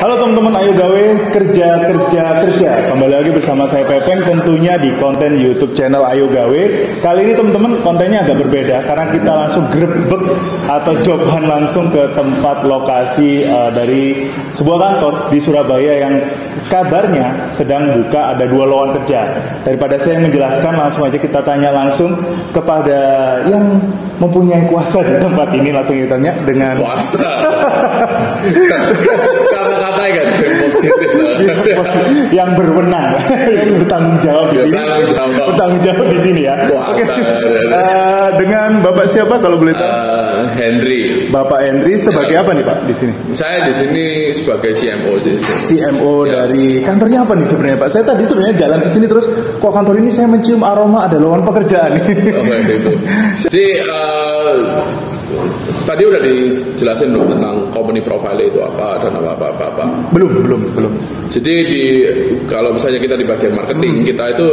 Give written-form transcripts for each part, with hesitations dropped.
Halo teman-teman, ayo gawe kerja. Kembali lagi bersama saya Pepeng, tentunya di konten YouTube channel Ayo Gawe. Kali ini teman-teman kontennya agak berbeda karena kita langsung grebek atau joban langsung ke tempat lokasi dari sebuah kantor di Surabaya yang kabarnya sedang buka ada 2 lowongan kerja. Daripada saya menjelaskan, langsung aja kita tanya langsung kepada yang mempunyai kuasa di tempat ini. Langsung kita tanya dengan kuasa. Kata-kata kan positif. Yang berwenang, yang bertanggung jawab di sini. Bertanggung jawab di sini ya. Oke. Dengan Bapak siapa kalau boleh tahu? Henry. Bapak Henry sebagai apa nih Pak di sini? Saya di sini sebagai CMO sih. CMO ya. Dari kantornya apa nih sebenarnya Pak? Saya tadi sebenarnya jalan ke sini terus kok kantor ini saya mencium aroma ada lowongan pekerjaan nih. Oh, gitu. Jadi tadi udah dijelasin belum tentang company profile itu apa dan apa? Belum. Jadi kalau misalnya kita di bagian marketing, kita itu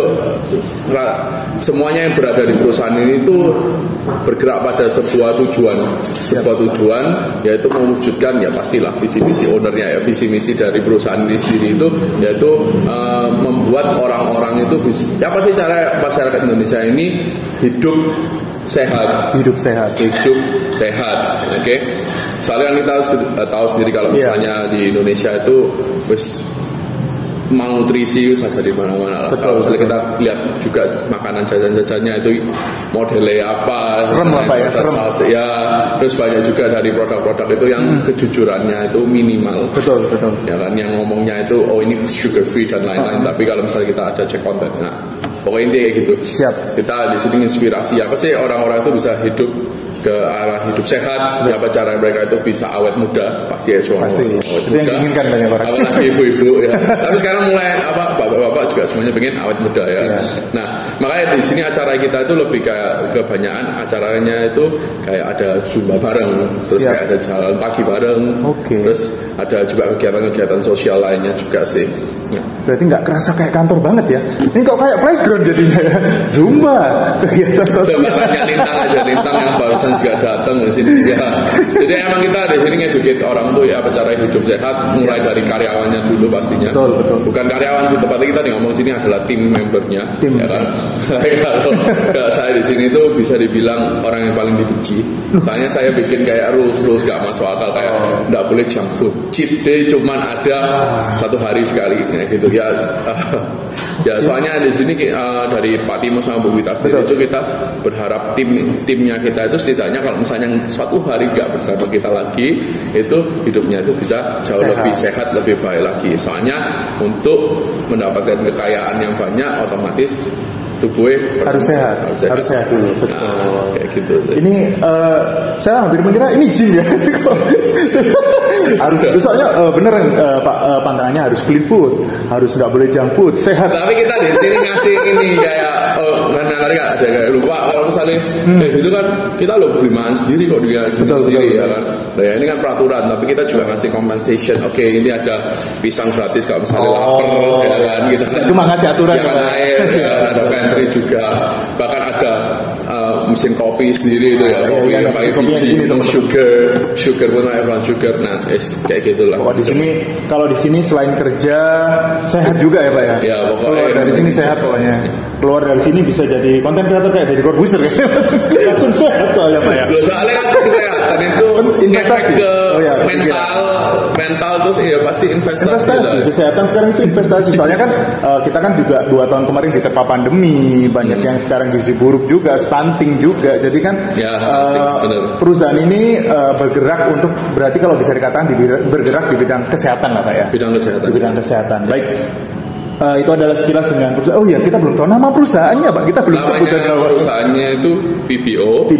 semuanya yang berada di perusahaan ini itu bergerak pada sebuah tujuan, yaitu mewujudkan ya pastilah visi misi ownernya ya, visi misi dari perusahaan di sini itu yaitu membuat orang-orang itu bisa apa sih cara masyarakat Indonesia ini hidup sehat. Oke. Soalnya kan kita tahu sendiri kalau misalnya di Indonesia itu malnutrisi ada di mana-mana lah. Kalau misalnya kita lihat juga makanan jajan-jajannya itu modelnya apa, serem. Ya, terus banyak juga dari produk-produk itu yang kejujurannya itu minimal. Betul. Ya kan, yang ngomongnya itu ini sugar free dan lain-lain. Tapi kalau misalnya kita ada cek konten, nah pokoknya intinya kayak gitu. Siap. Kita di sini inspirasi apa sih orang-orang itu bisa hidup ke arah hidup sehat. Apa cara mereka itu bisa awet muda? Pasti ya semua. Pasti. Itu yang diinginkan banyak orang. Apalagi ibu-ibu ya. Tapi sekarang mulai bapak-bapak juga semuanya pengen awet muda ya. Nah, makanya di sini acara kita itu lebih kayak kebanyakan acaranya itu kayak ada zumba bareng, terus kayak ada jalan pagi bareng. Terus ada juga kegiatan-kegiatan sosial lainnya juga sih. Nah, berarti nggak kerasa kayak kantor banget ya? Ini kok kayak playground jadinya ya? Zumba, kegiatan sosial. Coba tanya Lintang yang barusan juga datang ke sini ya. Jadi emang kita di sini ngedukit orang tuh ya apa cara hidup sehat, mulai dari karyawannya dulu pastinya. Betul. Bukan karyawan sih, tepatnya kita ngomong sini adalah tim membernya, ya kan. Kalau saya di sini tuh bisa dibilang orang yang paling dibenci. Soalnya saya bikin kayak rules gak masuk akal kayak nggak boleh junk food. Cheat day cuman ada 1 hari sekali. Gitu ya. Ya soalnya di sini dari Pak Timo sama Bu Wita sendiri itu kita berharap timnya kita itu setidaknya kalau misalnya suatu hari nggak bersama kita lagi itu hidupnya itu bisa jauh lebih sehat, lebih baik lagi. Soalnya untuk mendapatkan kekayaan yang banyak otomatis tubuhnya harus sehat dulu. Betul. Kayak gitu. Ini saya hampir mengira ini gym ya. Harus soalnya beneran Pak, pantangannya harus clean food, harus nggak boleh junk food, sehat. Tapi kita di sini ngasih ini kayak karena ada kayak lupa kalau misalnya kayak gitu kan kita beli makan sendiri kok dia sendiri ya kan. Nah ya ini kan peraturan, tapi kita juga ngasih compensation. Oke, ini ada pisang gratis kalau misalnya lapar ya kan kita kan. Cuma ngasih aturan ya kan, air ya, ada pantry juga, bahkan ada mesin kopi sendiri itu ya, kopi yang pakai biji sugar pun pakai brown sugar. Nah kayak gitulah. Di sini kalau di sini selain kerja sehat juga ya Pak ya. Ya pokoknya keluar dari sini sehat pokoknya. Keluar dari sini bisa jadi konten kreator kayak jadi Corbuzier ya. Langsung sehat soalnya Pak ya. Soalnya kan kesehatan itu investasi ke mental terus ya pasti investasi. Kesehatan sekarang itu investasi. Soalnya kan kita kan juga 2 tahun kemarin diterpa pandemi, banyak yang sekarang gizi buruk juga, stunting juga. Jadi kan perusahaan ini bergerak untuk berarti kalau bisa dikatakan bergerak di bidang kesehatan lah Pak ya. Bidang kesehatan. Baik. Itu adalah sekilas dengan perusahaan. Oh ya, kita belum tahu nama perusahaannya Pak. Kita belum sebutkan nama perusahaannya itu TBO,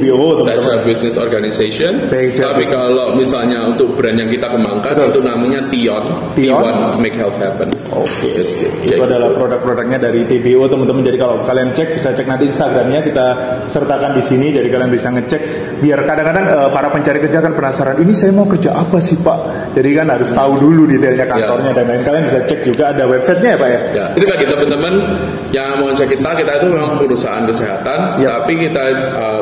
Tetra Business Organization. Tapi kalau misalnya untuk brand yang kita kembangkan itu namanya Tion Make Health Happen. Oke. Itu adalah produk-produknya dari TBO teman-teman. Jadi kalau kalian cek bisa cek nanti Instagramnya kita sertakan di sini. Jadi kalian bisa ngecek. Biar kadang-kadang para pencari kerja kan penasaran. Ini saya mau kerja apa sih Pak? Jadi kan harus tahu dulu detailnya kantornya dan lain. Kalian bisa cek juga ada websitenya ya Pak ya. Ya, jadi bagi teman-teman Yang mau cek kita itu memang perusahaan kesehatan, tapi kita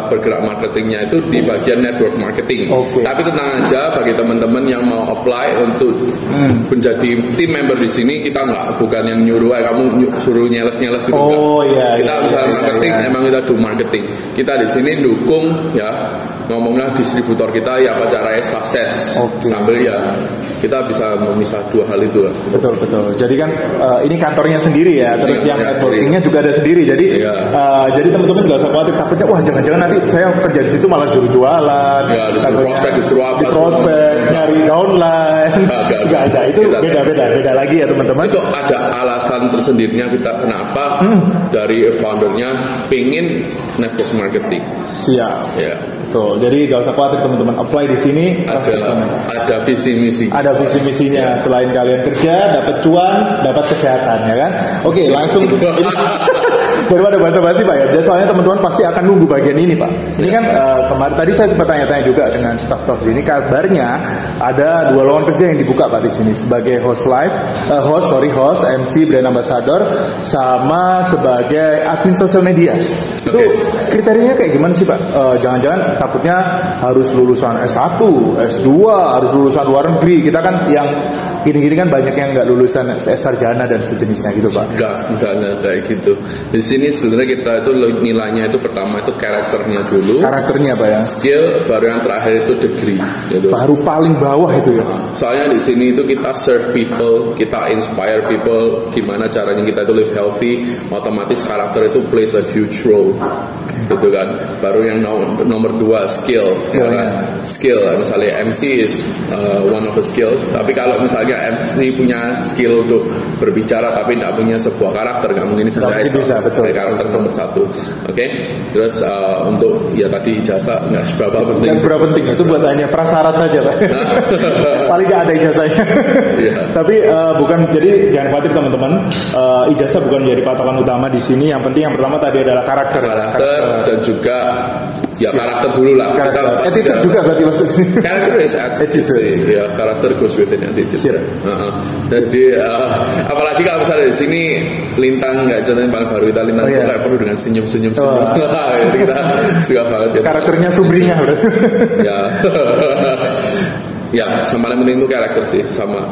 bergerak marketingnya itu di bagian network marketing. Tapi tenang aja bagi teman-teman yang mau apply untuk menjadi tim member di sini, kita bukan yang nyuruh kamu suruh nyeles-nyeles gitu. Kita misalnya marketing, emang kita do marketing. Kita di sini dukung ya, ngomongnya distributor kita ya apa caranya sukses sambil ya kita bisa memisah dua hal itu lah. Betul. Jadi kan ini kantornya sendiri ya, terus yang networkingnya juga ada sendiri. Jadi jadi teman-teman nggak usah khawatir takutnya wah jangan-jangan nanti saya kerja di situ malah suruh jualan. Ya, disuruh prospek, disuruh apa? Di prospek, nyari downline. Nggak ada, itu beda lagi ya teman-teman. Itu ada alasan tersendirinya kita kenapa dari foundernya pengen network marketing. Siap. Ya. Betul. Jadi nggak usah khawatir teman-teman, apply di sini. Ada visi misi. Ada visi misinya. Selain kalian kerja, dapat cuan, dapat kesehatan, ya kan? Oke, langsung. Daripada basa-basi Pak ya, soalnya teman-teman pasti akan nunggu bagian ini Pak. Ini kan kemarin tadi saya sempat tanya-tanya juga dengan staff-staff sini, kabarnya ada 2 lowongan kerja yang dibuka Pak di sini sebagai host, MC, brand ambassador, sama sebagai admin sosial media. Itu kriterianya kayak gimana sih Pak? Jangan-jangan takutnya harus lulusan S1, S2, harus lulusan luar negeri. Kita kan yang gini-gini kan banyak yang nggak lulusan sarjana dan sejenisnya gitu Pak. Enggak gitu. Di sini sebenarnya kita itu nilainya itu pertama itu karakternya dulu. Karakternya Pak ya. Skill baru yang terakhir itu degree. Gitu. Baru paling bawah itu ya. Soalnya di sini itu kita serve people, kita inspire people, gimana caranya kita itu live healthy, otomatis karakter itu plays a huge role. Gitu kan. Baru yang nomor 2 skill. Skill misalnya MC is one of the skill. Tapi kalau misalnya MC punya skill untuk berbicara tapi tidak punya sebuah karakter, nggak mungkin bisa. Betul. Karakter nomor 1. Terus untuk ya tadi ijazah nggak seberapa penting. Nggak seberapa penting, itu buat hanya prasyarat saja Pak. Paling nggak ada ijazahnya. Tapi bukan, jadi jangan khawatir teman-teman, ijazah bukan menjadi patokan utama di sini. Yang penting yang pertama tadi adalah karakter. Dan juga ya karakter dulu lah. Attitude juga berarti masuk sini. Karakter is attitude. Ya karakter goes within attitude. Jadi apalagi kalau misalnya di sini Lintang nggak contohnya paling baru kita Lintang itu nggak perlu dengan senyum. Jadi kita suka banget ya. Karakternya Subrinya berarti. Ya yang paling penting itu karakter sih, sama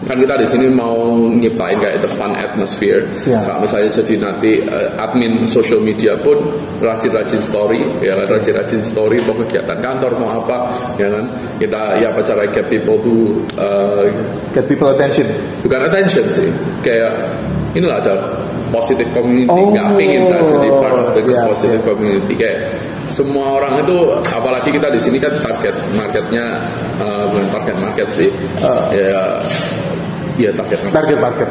kan kita di sini mau nyiptain kayak the fun atmosphere. Kalau misalnya jadi nanti admin social media pun rajin-rajin story, ya kan, rajin-rajin story mau kegiatan kantor mau apa, ya kan, kita ya apa cara get people to get people attention. Bukan attention sih, kayak inilah ada positive community, nggak pengen jadi part of the positive community, kayak semua orang itu, apalagi kita di sini kan target marketnya bukan target market sih, target market.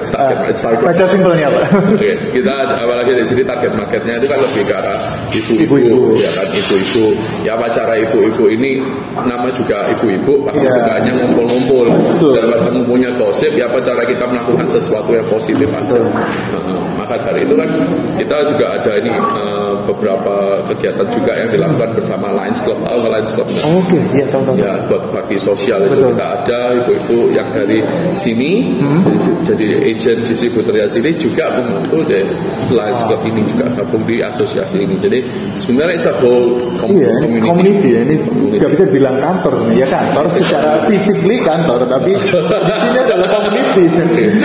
Baca simpelnya Pak. Kita apalagi di sini target marketnya itu kan lebih ke arah ibu-ibu, ya kan, ibu-ibu. Ya apa cara ibu-ibu ini, nama juga ibu-ibu pasti sukanya ngumpul-ngumpul. Daripada punya gosip, ya apa cara kita melakukan sesuatu yang positif aja. Maka dari itu kan kita juga ada ini beberapa kegiatan juga yang dilakukan bersama Lions Club. Tahu Lions Club? Iya tahu. Ya buat bakti sosial itu kita ada ibu-ibu yang dari sini jadi agent distributornya sini juga membantu deh Lions Club ini juga gabung di asosiasi ini. Jadi sebenarnya it's a whole community. Ini nggak bisa bilang kantor sebenarnya. Ya kantor secara physically kantor, tapi di sini adalah community.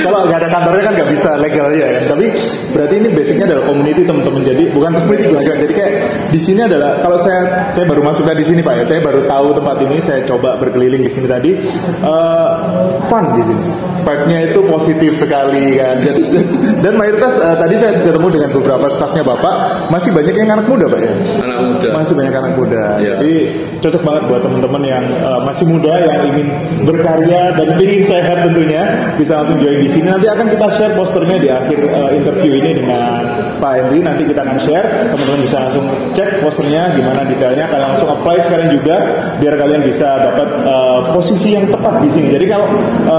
Kalau nggak ada kantornya kan nggak bisa legalnya ya. Tapi berarti ini basicnya adalah community teman-teman. Jadi bukan community juga. Jadi kayak di sini adalah, kalau saya baru masuk di sini Pak ya. Saya baru tahu tempat ini. Saya coba berkeliling di sini tadi. Fun di sini. Vibe-nya itu positif sekali kan. Dan mayoritas tadi saya ketemu dengan beberapa staffnya Bapak, masih banyak yang anak muda Pak ya. Anak muda. Masih banyak anak muda. Jadi cocok banget buat teman-teman yang masih muda yang ingin berkarya dan ingin sehat tentunya, bisa langsung join di sini. Nanti akan kita share posternya di akhir interview ini dengan Pak Henry. Nanti kita akan share, teman-teman bisa langsung cek posternya gimana detailnya. Kalian langsung apply sekarang juga biar kalian bisa dapat posisi yang tepat di sini. Jadi kalau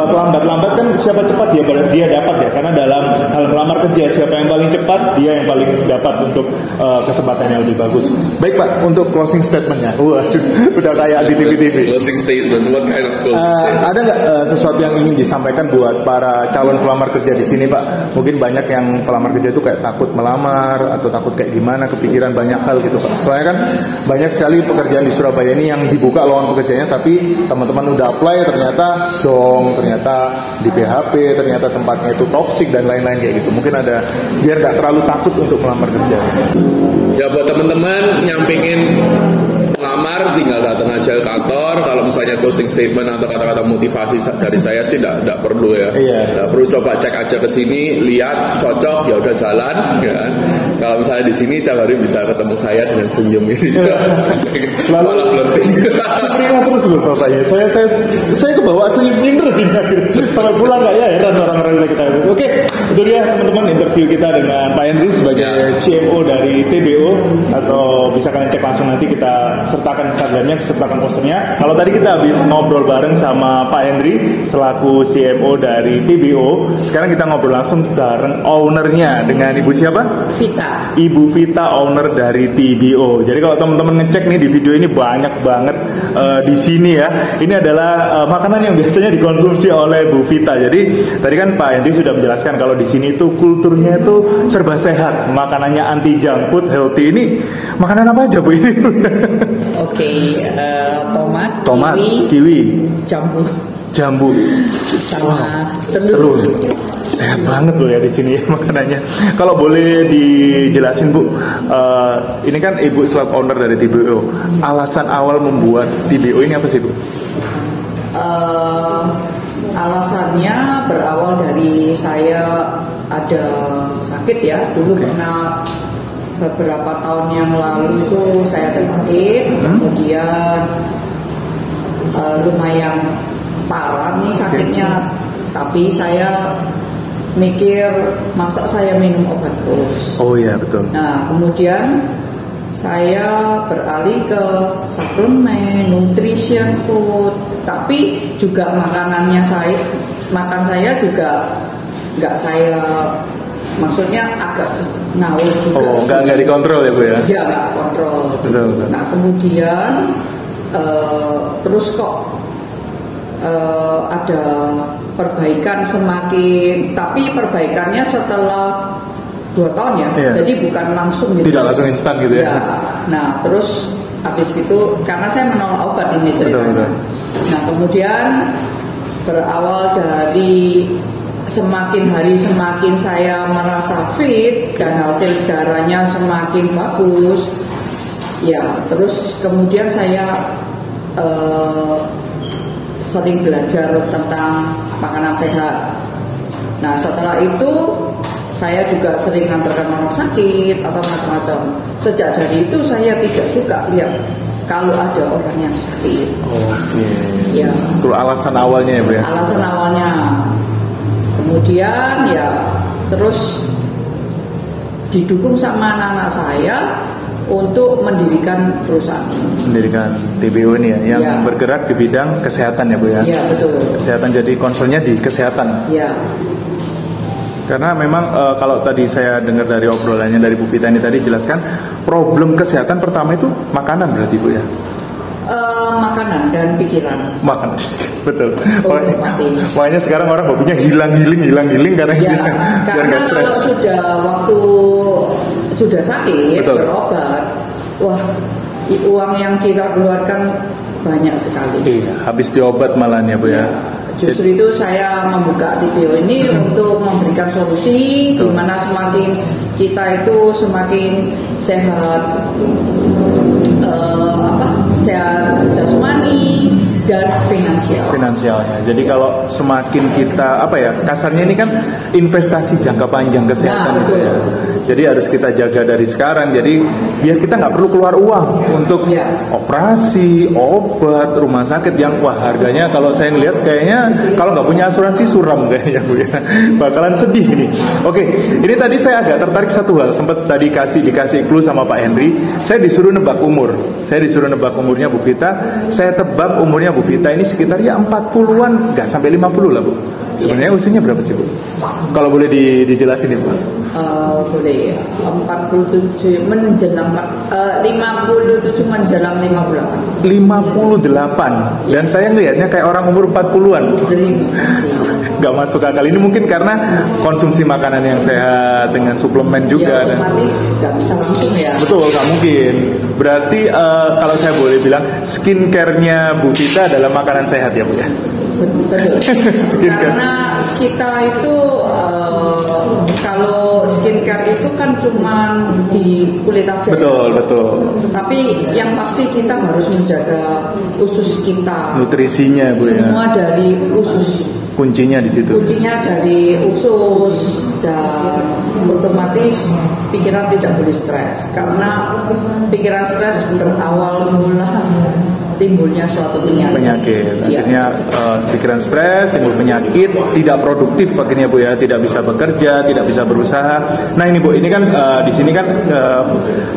lambat-lambat kan siapa cepat dia dapat ya, karena dalam hal melamar kerja siapa yang paling cepat dia yang paling dapat untuk kesempatan yang lebih bagus. Baik Pak, untuk closing statementnya, udah kayak di TV-TV. Closing statement, what kind of closing statement? Ada nggak sesuatu yang ingin disampaikan buat para calon pelamar kerja di sini Pak? Mungkin banyak yang pelamar kerja itu kayak takut melamar atau takut kayak gimana, kepikiran banyak hal gitu Pak. Soalnya kan banyak sekali pekerjaan di Surabaya ini yang dibuka lowongan pekerjaannya, tapi teman-teman udah apply ternyata zong, ternyata di PHP, ternyata tempatnya itu toksik dan lain-lain kayak gitu. Mungkin ada, biar nggak terlalu takut untuk melamar kerja. Ya buat teman-teman yang pengen melamar, tinggal datang aja ke kantor. Kalau misalnya closing statement atau kata-kata motivasi dari saya sih tidak perlu ya. Tidak perlu, coba cek aja ke sini, lihat cocok ya udah jalan ya. Kalau misalnya di sini setiap hari bisa ketemu saya dengan senyum ini. Malah flirting. Seringnya terus loh bapaknya. Saya kebawa senyum-senyum terus ini sampai pulang nggak ya, heran orang-orang kita itu. Oke, itu dia teman-teman interview kita dengan Pak Henry sebagai CMO dari TBO, atau bisa kalian cek langsung, nanti kita sertakan Instagramnya, sertakan posternya. Kalau tadi kita habis ngobrol bareng sama Pak Henry selaku CMO dari TBO, sekarang kita ngobrol langsung bareng ownernya dengan Ibu siapa? Vita. Ibu Vita, owner dari TBO. Jadi kalau teman-teman ngecek nih di video ini banyak banget di sini ya. Ini adalah makanan yang biasanya dikonsumsi oleh Bu Vita. Jadi tadi kan Pak Henry sudah menjelaskan kalau di sini itu kulturnya itu serba sehat, makanannya anti junk food, healthy. Ini makanan apa aja Bu ini? Oke, tomat, kiwi, jambu, sama telur. Sehat banget loh ya di sini ya makanannya. Kalau boleh dijelasin Bu, ini kan Ibu selaku owner dari TBO. Alasan awal membuat TBO ini apa sih Bu? Alasannya berawal dari saya ada sakit ya. Dulu pernah beberapa tahun yang lalu itu saya ada sakit, kemudian lumayan parah nih sakitnya, tapi saya mikir masa saya minum obat terus. Oh iya betul. Nah kemudian saya beralih ke suplemen, nutrition food, tapi juga makan saya juga nggak saya, maksudnya agak ngawur juga. Oh nggak dikontrol ya Bu ya? Iya nggak kontrol. Betul. Nah kemudian terus kok ada perbaikan semakin, tapi perbaikannya setelah 2 tahun ya, jadi bukan langsung gitu. Tidak langsung instan gitu ya. Nah terus habis gitu karena saya menolak obat ini ceritanya. Nah kemudian berawal dari semakin hari semakin saya merasa fit dan hasil darahnya semakin bagus. Ya terus kemudian saya sering belajar tentang makanan sehat. Nah setelah itu saya juga sering ngantarkan orang sakit atau macam-macam. Sejak dari itu saya tidak suka lihat kalau ada orang yang sakit. Oke. Ya. Itu alasan awalnya ya Bu ya? Alasan awalnya. Kemudian ya terus didukung sama anak-anak saya untuk mendirikan perusahaan. Mendirikan TBO ini ya, yang bergerak di bidang kesehatan ya Bu ya? Iya betul. Kesehatan, jadi concernnya di kesehatan. Iya. Karena memang kalau tadi saya dengar dari obrolannya dari Bu Vita ini tadi jelaskan problem kesehatan pertama itu makanan berarti Bu ya? Makanan dan pikiran. Makanan, betul. Makanya sekarang orang hobinya hilang healing karena biar nggak stres. Waktu sudah sakit, betul, berobat, wah uang yang kita keluarkan banyak sekali. Iya, habis diobat malah ya Bu ya. Justru itu saya membuka TBO ini untuk memberikan solusi di mana semakin kita itu semakin sehat, sehat jasmani dan finansialnya. Jadi kalau semakin kita kasarnya ini kan investasi jangka panjang kesehatan gitu ya. Jadi harus kita jaga dari sekarang. Jadi biar kita nggak perlu keluar uang untuk operasi, obat, rumah sakit yang harganya kalau saya ngelihat kayaknya kalau nggak punya asuransi suram kayaknya Bu ya. Bakalan sedih ini. Oke, ini tadi saya agak tertarik satu hal. Sempat tadi dikasih clue sama Pak Henry. Saya disuruh nebak umur. Saya disuruh nebak umurnya Bu Vita. Saya tebak umurnya Bu Vita ini sekitar ya 40-an, nggak sampai 50 lah Bu. Sebenarnya usianya berapa sih Bu? Kalau boleh dijelasin Bu. Boleh ya. 47 menjelang 57 menjelang 58. 58. Dan saya ngelihatnya kayak orang umur 40-an. Gak masuk akal. Ini mungkin karena konsumsi makanan yang sehat dengan suplemen juga. Ya, otomatis gak bisa langsung ya. Betul, gak mungkin. Berarti kalau saya boleh bilang skincare-nya Bu Vita adalah makanan sehat ya Bu ya? Betul. Karena kita itu kalau skincare itu kan cuma di kulit aja. Betul. Tapi yang pasti kita harus menjaga usus kita. Nutrisinya Bu ya. Semua dari usus. Kuncinya di situ. Kuncinya dari usus dan otomatis pikiran tidak boleh stres karena pikiran stres berawal mula timbulnya suatu penyakit. Akhirnya pikiran stres, timbul penyakit, tidak produktif akhirnya Bu ya, tidak bisa bekerja, tidak bisa berusaha. Nah ini Bu, ini kan di sini kan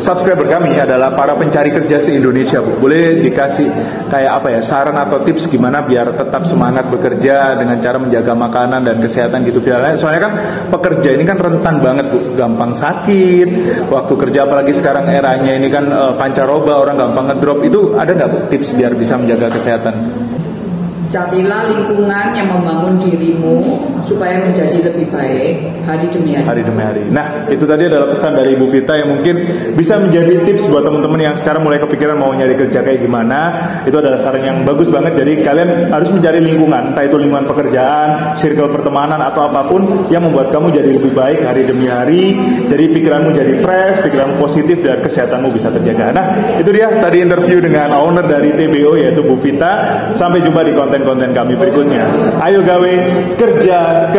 subscriber kami adalah para pencari kerja se-Indonesia Bu. Boleh dikasih kayak apa ya, saran atau tips gimana biar tetap semangat bekerja dengan cara menjaga makanan dan kesehatan gitu. Soalnya kan pekerja ini kan rentan banget Bu, gampang sakit waktu kerja, apalagi sekarang eranya ini kan pancaroba, orang gampang ngedrop. Itu ada nggak Bu tips biar bisa menjaga kesehatan? Carilah lingkungan yang membangun dirimu supaya menjadi lebih baik hari demi hari. Nah, itu tadi adalah pesan dari Ibu Vita yang mungkin bisa menjadi tips buat teman-teman yang sekarang mulai kepikiran mau nyari kerja kayak gimana. Itu adalah saran yang bagus banget. Jadi kalian harus mencari lingkungan, entah itu lingkungan pekerjaan, circle pertemanan atau apapun yang membuat kamu jadi lebih baik hari demi hari. Jadi pikiranmu jadi fresh, pikiranmu positif dan kesehatanmu bisa terjaga. Nah, itu dia tadi interview dengan owner dari TBO yaitu Bu Vita. Sampai jumpa di konten-konten kami berikutnya. Ayo gawe, kerja. I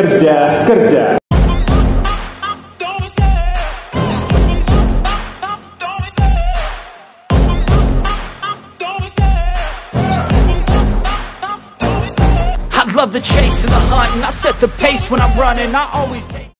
love the chase and the hunt, and I set the pace when I'm running. I always take